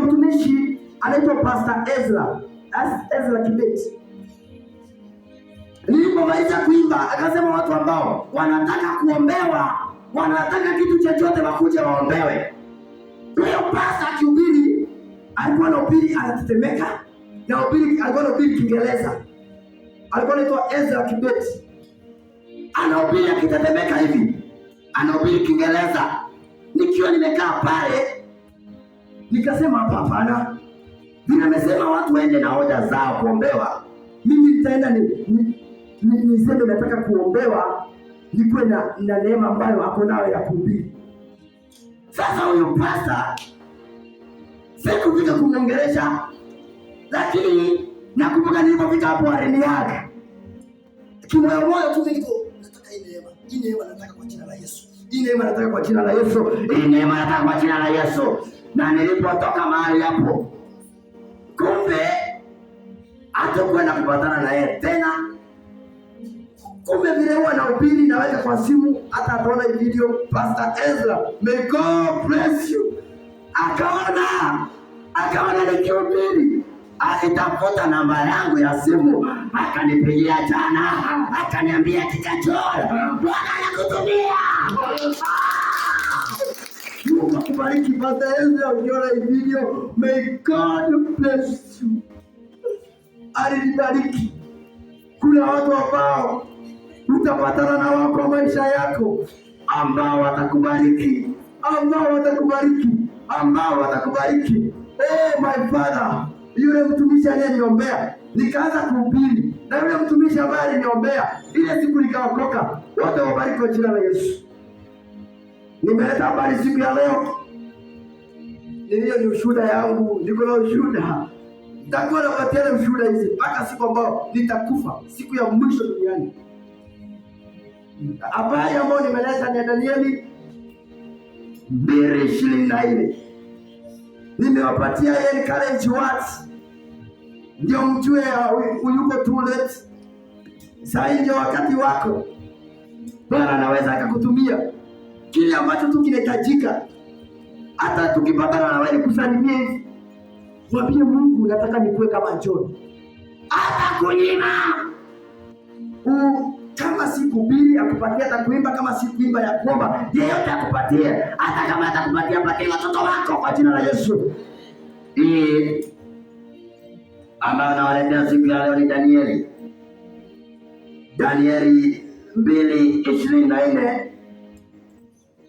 mtumishi anaitwa Pastor Ezra Kibeti. Nilipomaliza kuimba akasema watu ambao wanataka kuombewa, wanataka kitu chochote wakuje waombewe. Huyo pastor akihubiri alikuwa anahubiri anatetemeka, na alikuwa anahubiri Kiingereza. Alikuwa anaitwa Ezra Kibeti. Anahubiri akitetemeka hivi, anahubiri Kiingereza. Nikiwa nimekaa pale nikasema hapana. Nimesema watu waende na hoja zao kuombewa. Mimi nitaenda niseme nataka kuombewa, nikuwe na neema ambayo hapo nayo ya kuhubiri. Sasa huyo pastor sikufika kumwongelesha, lakini nakumbuka nilipofika hapo aliniaga. Kimoyo tu niko nataka hii neema nataka kwa jina la Yesu. Hii neema nataka kwa jina la Yesu. Hii neema nataka kwa jina la Yesu. Na nilipotoka mahali hapo, kumbe hatakwenda kupatana na yeye tena. Kumbe vile huwa nahubiri naweka kwa simu, hata ataona hii video Pastor Ezra, may God bless you. Akaona nikihubiri, alitafuta namba yangu ya simu, akanipigia jana, akaniambia Kikachora, Bwana anakutumia. Mungu akubariki Pastor Ezra, ukiona hii video, may God bless you. Alinibariki. Kuna watu ambao utapatana na wao kwa maisha yako, ambao watakubariki. Oh my Father, yule mtumishi aliyeniombea nikaanza kuhubiri, na yule mtumishi ambaye aliniombea ile siku nikaokoka. Wote wabariki kwa jina la Yesu. Nimeleta habari siku ya leo. Hiyo ni ushuhuda yangu, niko na ushuhuda. Nitakuwa napatia ushuhuda hizi mpaka siku ambayo nitakufa, siku ya mwisho duniani. Habari ambayo nimeleta ni Danieli 2:24. Nimewapatia yeye encourage words, ndio mjue uyuko too late. Sasa ndio wakati wako. Bwana anaweza akakutumia kile ambacho tu kinahitajika. Hata tukipatana na wewe kusalimia hivi, mwambie Mungu nataka nikuwe kama John. Hata kunyima. Kama si kuhubiri akupatia, atakuimba. Kama si kuimba ya kuomba, yeyote akupatie. Hata kama atakupatia patie watoto wako kwa jina la Yesu. Ambayo nawaletea siku ya leo ni Danieli 2:24.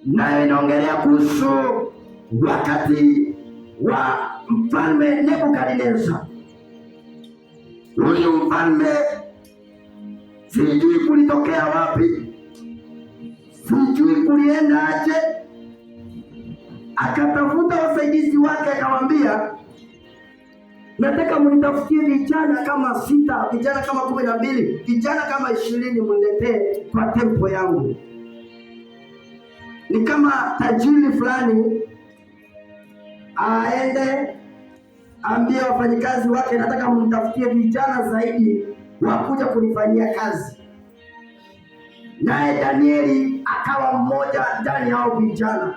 Nayo inaongelea kuhusu wakati wa mfalme Nebukadneza. Huyu mfalme sijui kulitokea wapi, sijui kulienda aje. Akatafuta wasaidizi wake, akamwambia nataka mnitafutie vijana kama 6, vijana kama 12, vijana kama 20 mniletee kwa tempo yangu. Ni kama tajiri fulani aende ambie wafanyikazi wake nataka mnitafutie vijana zaidi wakuja kunifanyia kazi. Naye Danieli akawa mmoja ndani ya hao vijana.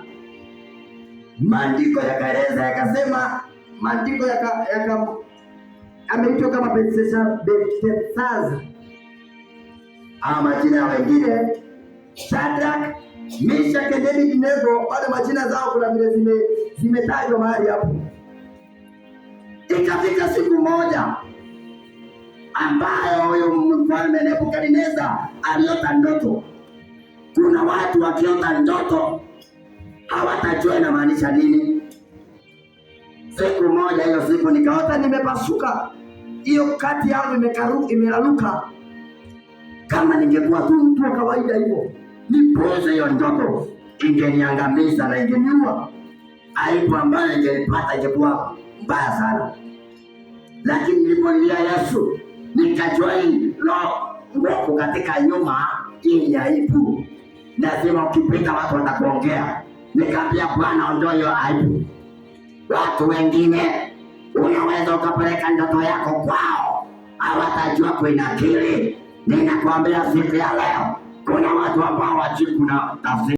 Maandiko yakaeleza yakasema, maandiko ameitwa kama Belteshaza. Majina wengine Shadrach, Meshach, Abednego, wale majina zao kuna vile zimetajwa mahali hapo. Ikafika siku moja ambayo huyo mfalme Nebukadneza aliota ndoto. Kuna watu wakiota ndoto hawatajua inamaanisha nini. Siku moja, hiyo siku nikaota nimepasuka, hiyo kati yangu imelaluka. Kama ningekuwa tu mtu wa kawaida hivyo, nipoze hiyo ndoto, ingeniangamiza na ingeniua. Aibu ambayo ingenipata ingekuwa mbaya sana. Lakini nilipolia Yesu, nikajua hii roho katika nyuma hii aibu. Lazima ukipita watu watakuongea. Nikaambia Bwana, ondoa hiyo aibu. Watu wengine unaweza ukapeleka ndoto yako kwao, hawatajua kuinakili. Ninakwambia siku ya leo kuna watu ambao hawajui kuna tafsiri.